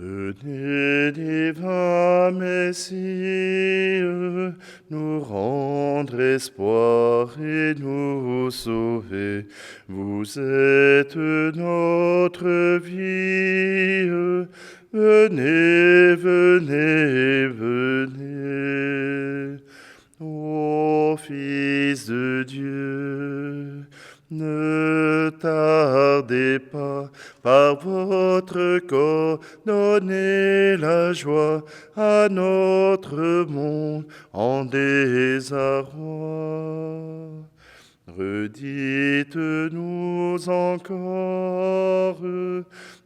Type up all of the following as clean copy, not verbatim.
Venez, divin Messie, nous rendre espoir et nous sauver. Vous êtes notre vie. Venez, venez, venez. Ô Fils de Dieu, ne tardez pas, par votre corps, donnez la joie à notre monde en désarroi. Redites-nous encore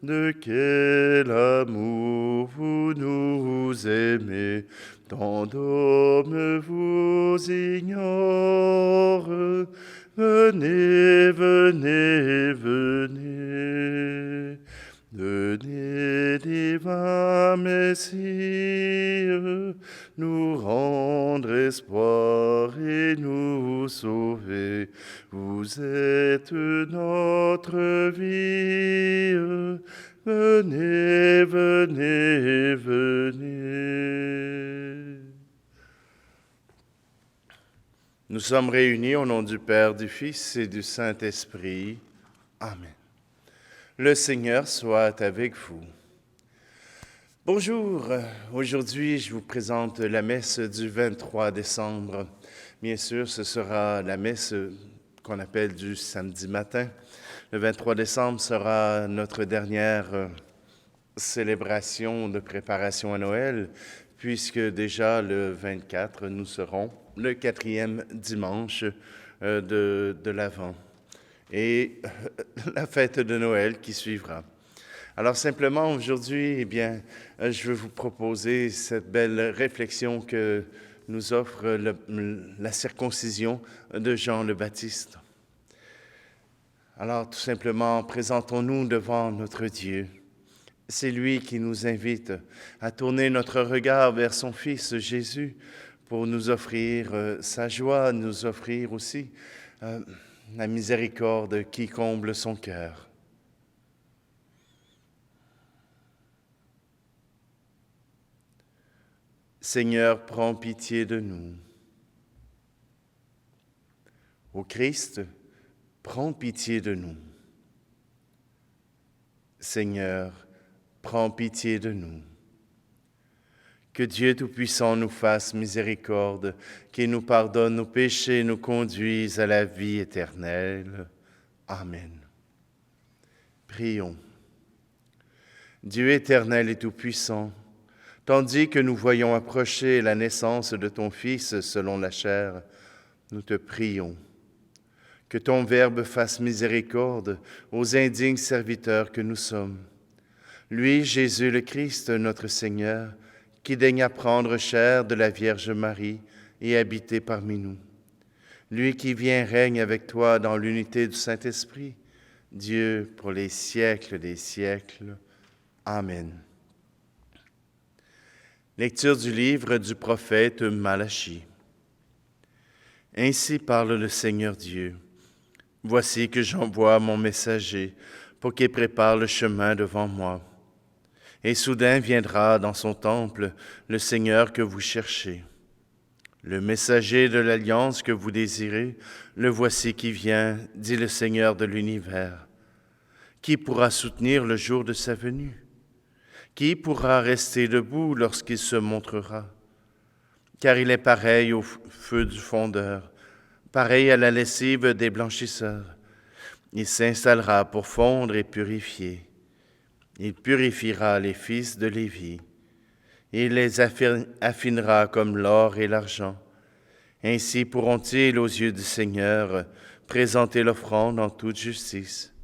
de quel amour vous nous aimez, tant d'hommes vous ignorent. Venez, venez, venez. Venez, divin Messie, nous rendre espoir et nous sauver. Vous êtes notre vie. Venez, venez, venez. Nous sommes réunis au nom du Père, du Fils et du Saint-Esprit. Amen. Le Seigneur soit avec vous. Bonjour, aujourd'hui je vous présente la messe du 23 décembre. Bien sûr, ce sera la messe qu'on appelle du samedi matin. Le 23 décembre sera notre dernière célébration de préparation à Noël, puisque déjà le 24, nous serons le 4e dimanche de l'Avent et la fête de Noël qui suivra. Alors simplement aujourd'hui, je veux vous proposer cette belle réflexion que nous offre la circoncision de Jean le Baptiste. Alors tout simplement, présentons-nous devant notre Dieu. C'est lui qui nous invite à tourner notre regard vers son Fils Jésus pour nous offrir sa joie, nous offrir aussi la miséricorde qui comble son cœur. Seigneur, prends pitié de nous. Ô Christ, prends pitié de nous. Seigneur, prends pitié de nous. Que Dieu Tout-Puissant nous fasse miséricorde, qu'il nous pardonne nos péchés et nous conduise à la vie éternelle. Amen. Prions. Dieu éternel et Tout-Puissant, tandis que nous voyons approcher la naissance de ton Fils selon la chair, nous te prions. Que ton Verbe fasse miséricorde aux indignes serviteurs que nous sommes. Lui, Jésus le Christ, notre Seigneur, qui daigna prendre chair de la Vierge Marie et habiter parmi nous. Lui qui vient règne avec toi dans l'unité du Saint-Esprit, Dieu pour les siècles des siècles. Amen. Lecture du livre du prophète Malachie. Ainsi parle le Seigneur Dieu. Voici que j'envoie mon messager pour qu'il prépare le chemin devant moi. Et soudain viendra dans son temple le Seigneur que vous cherchez. Le messager de l'alliance que vous désirez, le voici qui vient, dit le Seigneur de l'univers. Qui pourra soutenir le jour de sa venue? Qui pourra rester debout lorsqu'il se montrera? Car il est pareil au feu du fondeur, pareil à la lessive des blanchisseurs. Il s'installera pour fondre et purifier. Il purifiera les fils de Lévi. Il les affinera comme l'or et l'argent. Ainsi pourront-ils, aux yeux du Seigneur, présenter l'offrande en toute justice.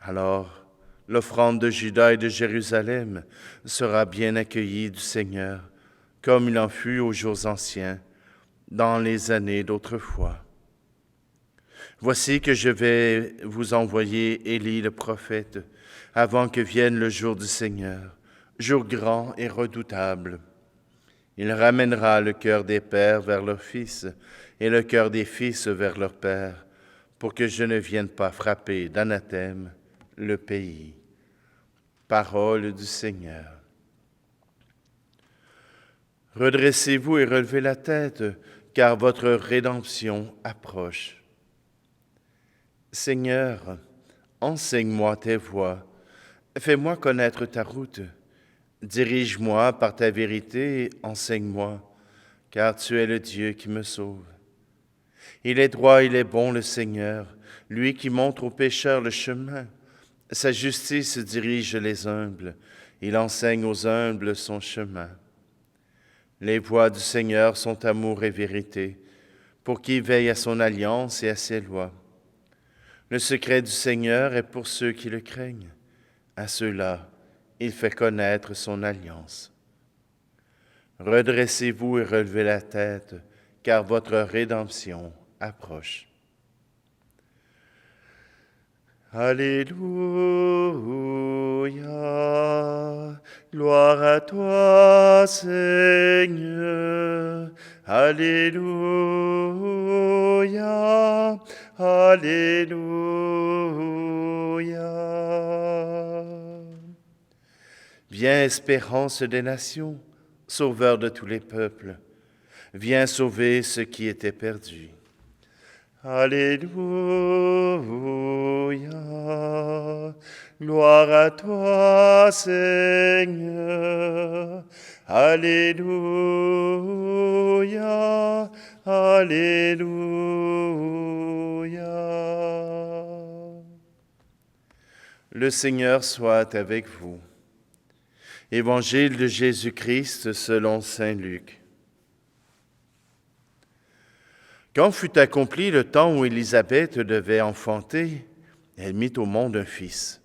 Alors, l'offrande de Juda et de Jérusalem sera bien accueillie du Seigneur, comme il en fut aux jours anciens, dans les années d'autrefois. Voici que je vais vous envoyer Élie le prophète, avant que vienne le jour du Seigneur, jour grand et redoutable. Il ramènera le cœur des pères vers leurs fils et le cœur des fils vers leurs pères, pour que je ne vienne pas frapper d'anathème le pays. Parole du Seigneur. Redressez-vous et relevez la tête, car votre rédemption approche. Seigneur, enseigne-moi tes voies, fais-moi connaître ta route. Dirige-moi par ta vérité, enseigne-moi, car tu es le Dieu qui me sauve. Il est droit, il est bon le Seigneur, lui qui montre aux pécheurs le chemin. Sa justice dirige les humbles, il enseigne aux humbles son chemin. Les voies du Seigneur sont amour et vérité, pour qui veille à son alliance et à ses lois. Le secret du Seigneur est pour ceux qui le craignent. À ceux-là, il fait connaître son alliance. Redressez-vous et relevez la tête, car votre rédemption approche. Alléluia, gloire à toi, Seigneur. Alléluia, alléluia. Viens, espérance des nations, sauveur de tous les peuples. Viens sauver ce qui était perdu. Alléluia, gloire à toi, Seigneur. Alléluia, alléluia. Le Seigneur soit avec vous. Évangile de Jésus-Christ selon saint Luc. Quand fut accompli le temps où Élisabeth devait enfanter, elle mit au monde un fils.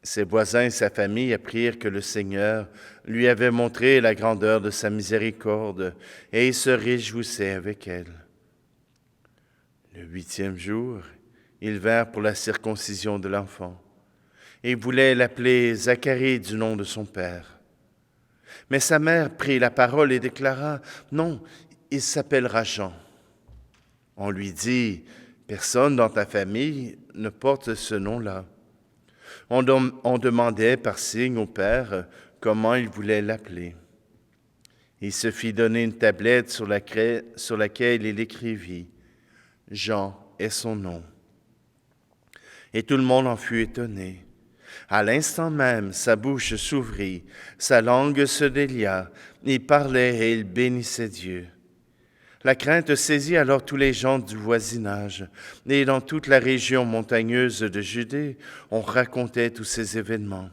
Ses voisins et sa famille apprirent que le Seigneur lui avait montré la grandeur de sa miséricorde, et ils se réjouissaient avec elle. Le 8e jour, ils vinrent pour la circoncision de l'enfant. Ils voulaient l'appeler Zacharie du nom de son père. Mais sa mère prit la parole et déclara « Non, il s'appellera Jean. » On lui dit « Personne dans ta famille ne porte ce nom-là. » On demandait par signe au père comment il voulait l'appeler. Il se fit donner une tablette sur laquelle il écrivit « Jean est son nom. » Et tout le monde en fut étonné. À l'instant même, sa bouche s'ouvrit, sa langue se délia, il parlait et il bénissait Dieu. La crainte saisit alors tous les gens du voisinage, et dans toute la région montagneuse de Judée, on racontait tous ces événements.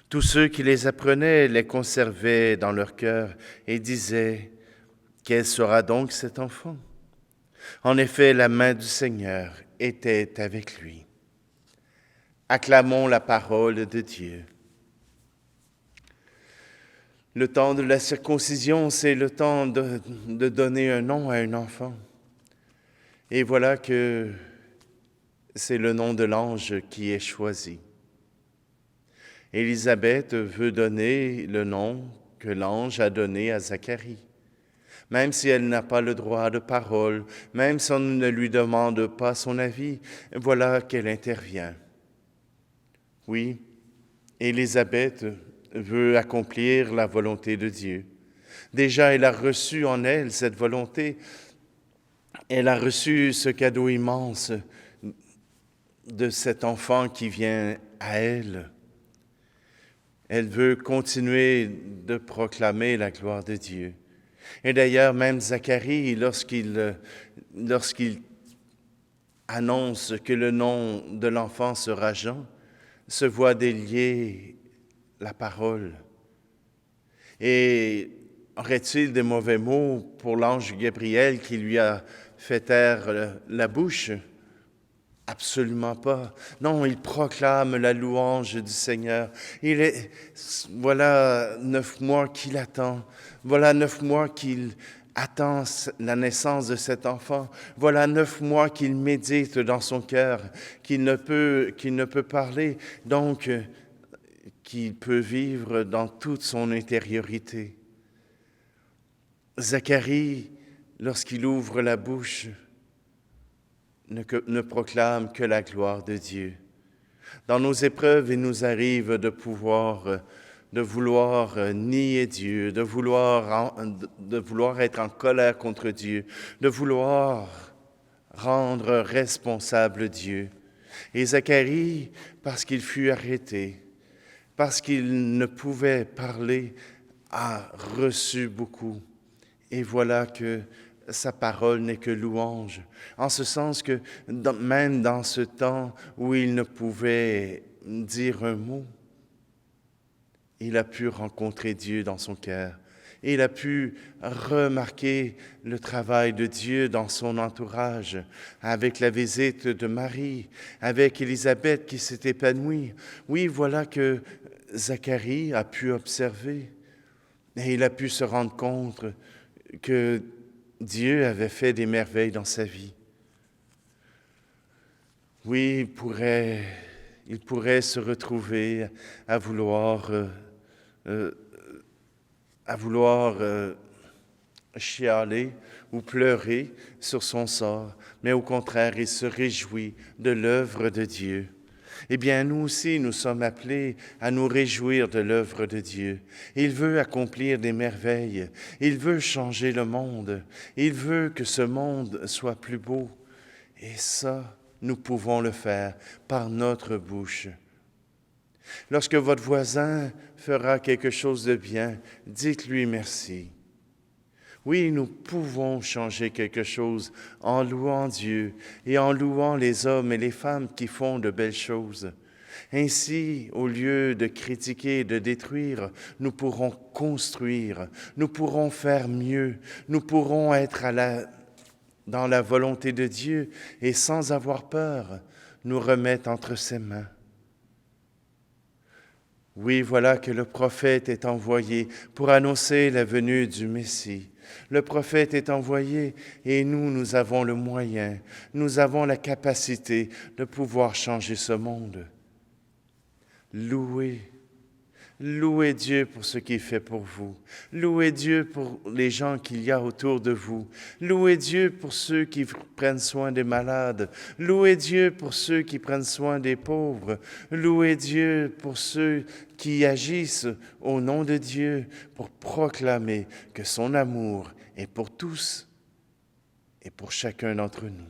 Tous ceux qui les apprenaient les conservaient dans leur cœur et disaient « Quel sera donc cet enfant ?» En effet, la main du Seigneur était avec lui. Acclamons la parole de Dieu. Le temps de la circoncision, c'est le temps de donner un nom à un enfant. Et voilà que c'est le nom de l'ange qui est choisi. Élisabeth veut donner le nom que l'ange a donné à Zacharie. Même si elle n'a pas le droit de parole, même si on ne lui demande pas son avis, voilà qu'elle intervient. Oui, Élisabeth veut accomplir la volonté de Dieu. Déjà, elle a reçu en elle cette volonté. Elle a reçu ce cadeau immense de cet enfant qui vient à elle. Elle veut continuer de proclamer la gloire de Dieu. Et d'ailleurs, même Zacharie, lorsqu'il annonce que le nom de l'enfant sera Jean, se voit délier la parole. Et aurait-il de mauvais mots pour l'ange Gabriel qui lui a fait taire la bouche? Absolument pas. Non, il proclame la louange du Seigneur. Voilà 9 mois qu'il attend. Voilà 9 mois qu'il attend la naissance de cet enfant. Voilà 9 mois qu'il médite dans son cœur, qu'il ne peut parler, donc qu'il peut vivre dans toute son intériorité. Zacharie, lorsqu'il ouvre la bouche, ne proclame que la gloire de Dieu. Dans nos épreuves, il nous arrive de vouloir nier Dieu, de vouloir être en colère contre Dieu, de vouloir rendre responsable Dieu. Et Zacharie, parce qu'il fut arrêté, parce qu'il ne pouvait parler, a reçu beaucoup. Et voilà que sa parole n'est que louange, en ce sens que même dans ce temps où il ne pouvait dire un mot, il a pu rencontrer Dieu dans son cœur. Il a pu remarquer le travail de Dieu dans son entourage, avec la visite de Marie, avec Élisabeth qui s'est épanouie. Oui, voilà que Zacharie a pu observer et il a pu se rendre compte que Dieu avait fait des merveilles dans sa vie. Oui, il pourrait se retrouver à vouloir chialer ou pleurer sur son sort, mais au contraire, il se réjouit de l'œuvre de Dieu. Eh bien, nous aussi, nous sommes appelés à nous réjouir de l'œuvre de Dieu. Il veut accomplir des merveilles. Il veut changer le monde. Il veut que ce monde soit plus beau. Et ça, nous pouvons le faire par notre bouche. Lorsque votre voisin fera quelque chose de bien, dites-lui merci. Oui, nous pouvons changer quelque chose en louant Dieu et en louant les hommes et les femmes qui font de belles choses. Ainsi, au lieu de critiquer et de détruire, nous pourrons construire, nous pourrons faire mieux, nous pourrons être dans la volonté de Dieu et sans avoir peur, nous remettre entre ses mains. Oui, voilà que le prophète est envoyé pour annoncer la venue du Messie. Le prophète est envoyé et nous avons le moyen, nous avons la capacité de pouvoir changer ce monde. Louez Dieu pour ce qu'il fait pour vous. Louez Dieu pour les gens qu'il y a autour de vous. Louez Dieu pour ceux qui prennent soin des malades. Louez Dieu pour ceux qui prennent soin des pauvres. Louez Dieu pour ceux qui agissent au nom de Dieu pour proclamer que son amour est pour tous et pour chacun d'entre nous.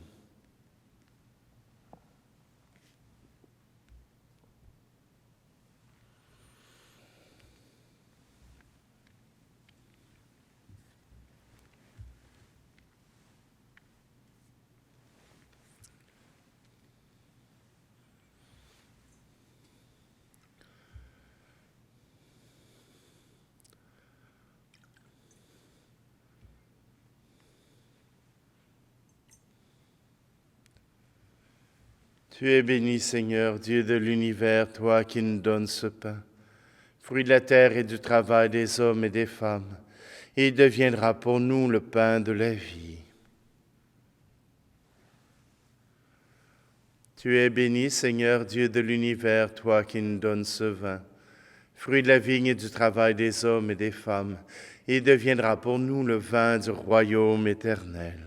Tu es béni, Seigneur, Dieu de l'univers, toi qui nous donnes ce pain, fruit de la terre et du travail des hommes et des femmes, et il deviendra pour nous le pain de la vie. Tu es béni, Seigneur, Dieu de l'univers, toi qui nous donnes ce vin, fruit de la vigne et du travail des hommes et des femmes, et il deviendra pour nous le vin du royaume éternel.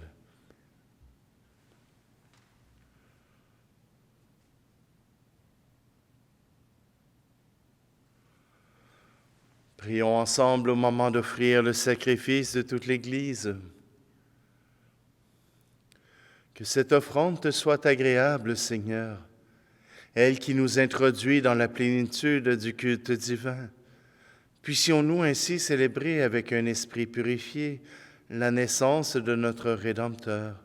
Prions ensemble au moment d'offrir le sacrifice de toute l'Église. Que cette offrande te soit agréable, Seigneur, elle qui nous introduit dans la plénitude du culte divin. Puissions-nous ainsi célébrer avec un esprit purifié la naissance de notre Rédempteur,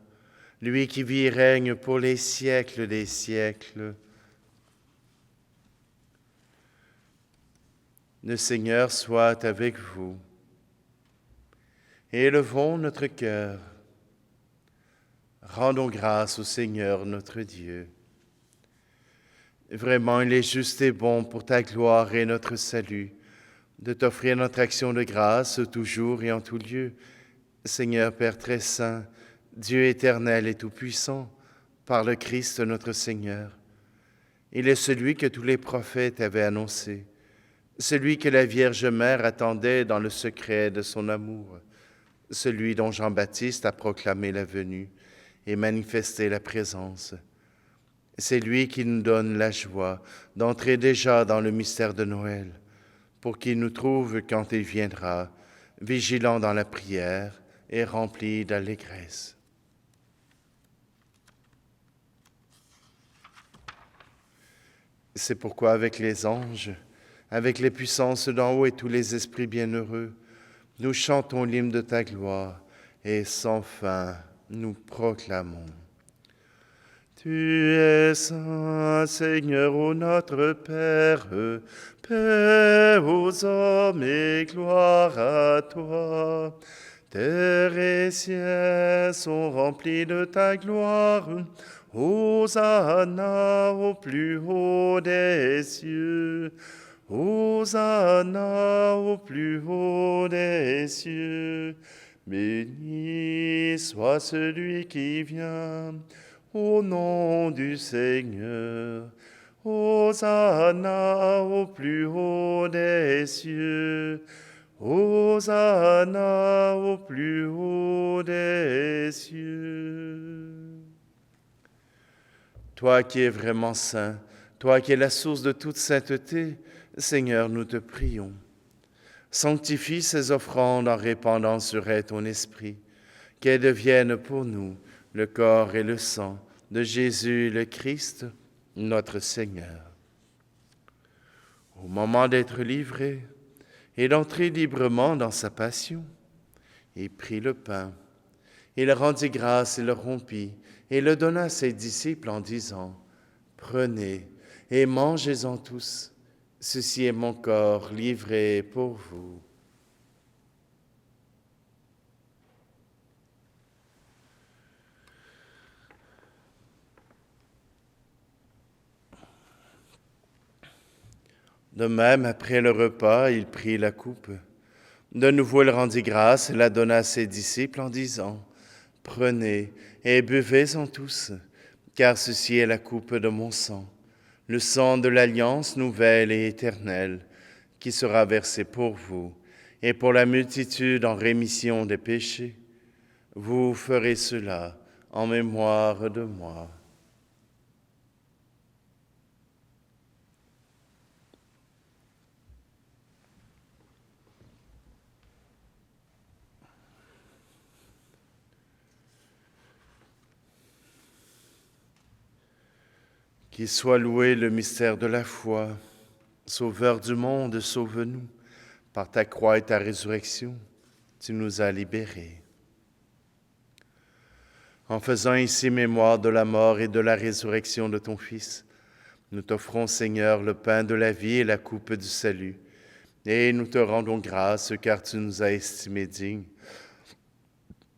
lui qui vit et règne pour les siècles des siècles. Le Seigneur soit avec vous. Élevons notre cœur. Rendons grâce au Seigneur notre Dieu. Vraiment, il est juste et bon pour ta gloire et notre salut de t'offrir notre action de grâce toujours et en tout lieu. Seigneur Père très saint, Dieu éternel et tout-puissant, par le Christ notre Seigneur. Il est celui que tous les prophètes avaient annoncé, celui que la Vierge Mère attendait dans le secret de son amour, celui dont Jean-Baptiste a proclamé la venue et manifesté la présence, C'est lui qui nous donne la joie d'entrer déjà dans le mystère de Noël, pour qu'il nous trouve quand il viendra, vigilants dans la prière et remplis d'allégresse. C'est pourquoi avec les anges, avec les puissances d'en haut et tous les esprits bienheureux, nous chantons l'hymne de ta gloire et sans fin nous proclamons. Tu es saint, Seigneur, ô notre Père, paix aux hommes et gloire à toi. Terre et ciel sont remplis de ta gloire. Hosanna au plus haut des cieux. Hosanna au plus haut des cieux. Béni soit celui qui vient au nom du Seigneur. Hosanna au plus haut des cieux. Hosanna au plus haut des cieux. Toi qui es vraiment saint, toi qui es la source de toute sainteté, Seigneur, nous te prions. Sanctifie ces offrandes en répandant sur elles ton esprit, qu'elles deviennent pour nous le corps et le sang de Jésus le Christ, notre Seigneur. Au moment d'être livré et d'entrer librement dans sa passion, il prit le pain, il rendit grâce et le rompit, et le donna à ses disciples en disant, « Prenez et mangez-en tous, ceci est mon corps livré pour vous. » De même, après le repas, il prit la coupe. De nouveau, il rendit grâce et la donna à ses disciples en disant, « Prenez et buvez-en tous, car ceci est la coupe de mon sang, le sang de l'alliance nouvelle et éternelle, qui sera versé pour vous et pour la multitude en rémission des péchés. Vous ferez cela en mémoire de moi. » Qu'il soit loué le mystère de la foi. Sauveur du monde, sauve-nous. Par ta croix et ta résurrection, tu nous as libérés. En faisant ici mémoire de la mort et de la résurrection de ton Fils, nous t'offrons, Seigneur, le pain de la vie et la coupe du salut. Et nous te rendons grâce, car tu nous as estimés dignes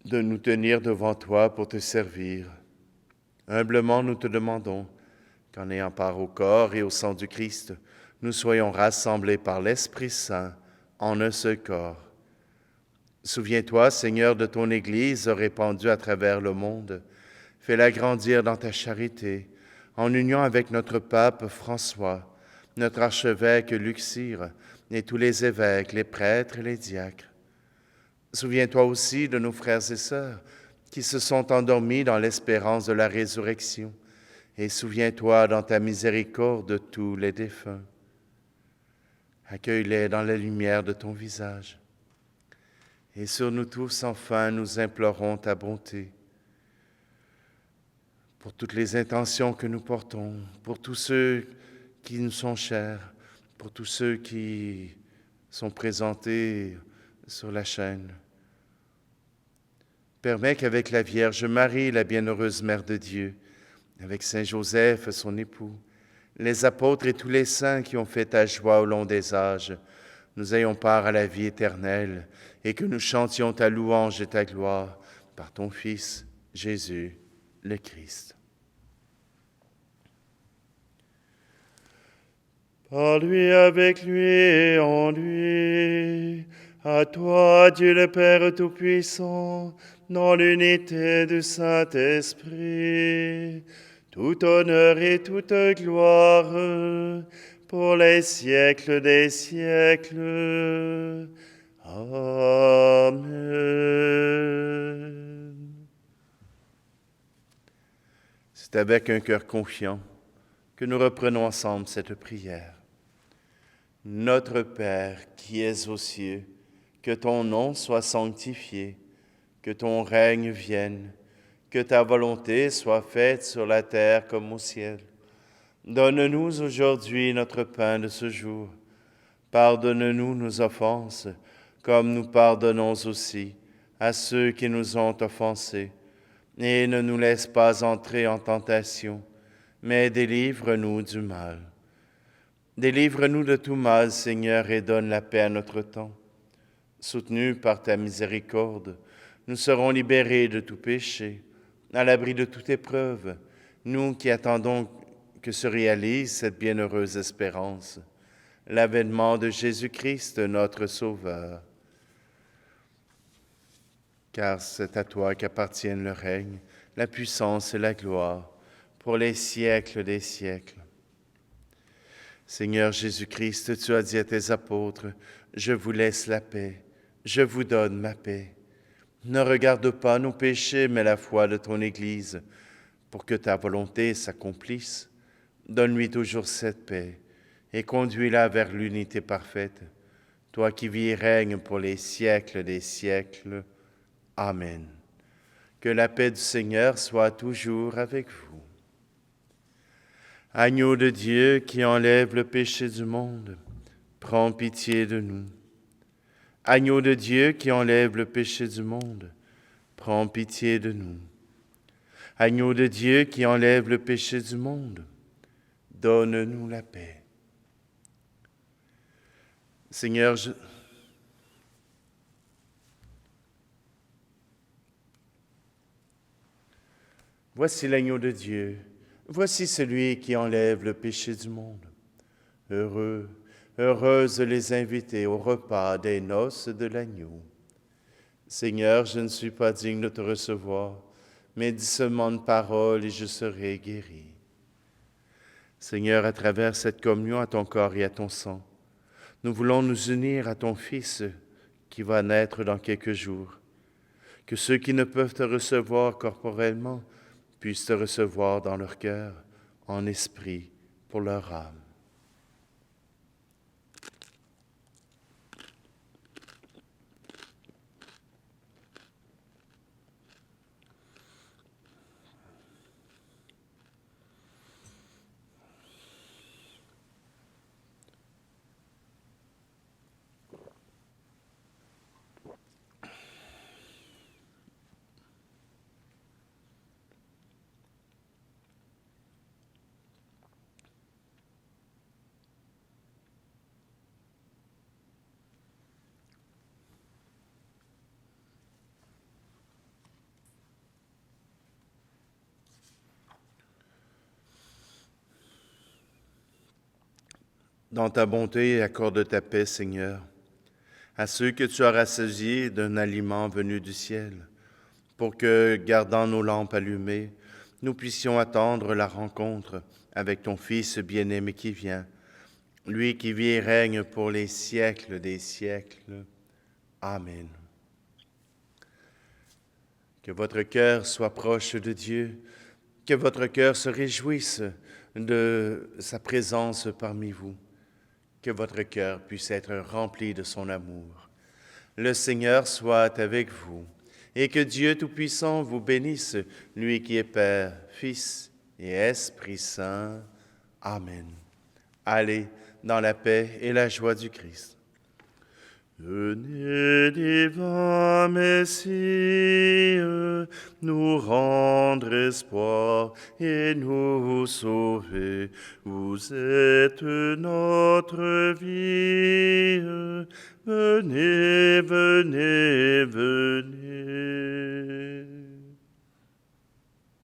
de nous tenir devant toi pour te servir. Humblement, nous te demandons qu'en ayant part au corps et au sang du Christ, nous soyons rassemblés par l'Esprit Saint en un seul corps. Souviens-toi, Seigneur, de ton Église répandue à travers le monde. Fais-la grandir dans ta charité, en union avec notre pape François, notre archevêque Luxire, et tous les évêques, les prêtres et les diacres. Souviens-toi aussi de nos frères et sœurs qui se sont endormis dans l'espérance de la résurrection, et souviens-toi dans ta miséricorde de tous les défunts. Accueille-les dans la lumière de ton visage. Et sur nous tous, enfin, nous implorons ta bonté. Pour toutes les intentions que nous portons, pour tous ceux qui nous sont chers, pour tous ceux qui sont présentés sur la chaîne. Permets qu'avec la Vierge Marie, la bienheureuse Mère de Dieu, avec Saint Joseph, son époux, les apôtres et tous les saints qui ont fait ta joie au long des âges, nous ayons part à la vie éternelle et que nous chantions ta louange et ta gloire par ton Fils, Jésus, le Christ. Par lui, avec lui et en lui, à toi, Dieu le Père Tout-Puissant, dans l'unité du Saint-Esprit, tout honneur et toute gloire pour les siècles des siècles. Amen. C'est avec un cœur confiant que nous reprenons ensemble cette prière. Notre Père qui es aux cieux, que ton nom soit sanctifié, que ton règne vienne, que ta volonté soit faite sur la terre comme au ciel. Donne-nous aujourd'hui notre pain de ce jour. Pardonne-nous nos offenses, comme nous pardonnons aussi à ceux qui nous ont offensés. Et ne nous laisse pas entrer en tentation, mais délivre-nous du mal. Délivre-nous de tout mal, Seigneur, et donne la paix à notre temps. Soutenus par ta miséricorde, nous serons libérés de tout péché, à l'abri de toute épreuve, nous qui attendons que se réalise cette bienheureuse espérance, l'avènement de Jésus-Christ, notre Sauveur. Car c'est à toi qu'appartiennent le règne, la puissance et la gloire, pour les siècles des siècles. Seigneur Jésus-Christ, tu as dit à tes apôtres, « Je vous laisse la paix, je vous donne ma paix. Ne regarde pas nos péchés, mais la foi de ton Église, pour que ta volonté s'accomplisse. Donne-lui toujours cette paix et conduis-la vers l'unité parfaite, toi qui vis et règnes pour les siècles des siècles. Amen. Que la paix du Seigneur soit toujours avec vous. Agneau de Dieu qui enlève le péché du monde, prends pitié de nous. Agneau de Dieu qui enlève le péché du monde, prends pitié de nous. Agneau de Dieu qui enlève le péché du monde, donne-nous la paix. Seigneur, voici l'agneau de Dieu, voici celui qui enlève le péché du monde. Heureux, heureuses les invités au repas des noces de l'agneau. Seigneur, je ne suis pas digne de te recevoir, mais dis seulement une parole et je serai guéri. Seigneur, à travers cette communion à ton corps et à ton sang, nous voulons nous unir à ton Fils qui va naître dans quelques jours. Que ceux qui ne peuvent te recevoir corporellement puissent te recevoir dans leur cœur, en esprit, pour leur âme. Dans ta bonté, accorde ta paix, Seigneur, à ceux que tu as rassasiés d'un aliment venu du ciel, pour que, gardant nos lampes allumées, nous puissions attendre la rencontre avec ton Fils bien-aimé qui vient, lui qui vit et règne pour les siècles des siècles. Amen. Que votre cœur soit proche de Dieu, que votre cœur se réjouisse de sa présence parmi vous, que votre cœur puisse être rempli de son amour. Le Seigneur soit avec vous, et que Dieu Tout-Puissant vous bénisse, lui qui est Père, Fils et Esprit Saint. Amen. Allez dans la paix et la joie du Christ. Venez, divin Messie, nous rendre espoir et nous sauver. Vous êtes notre vie. Venez, venez, venez.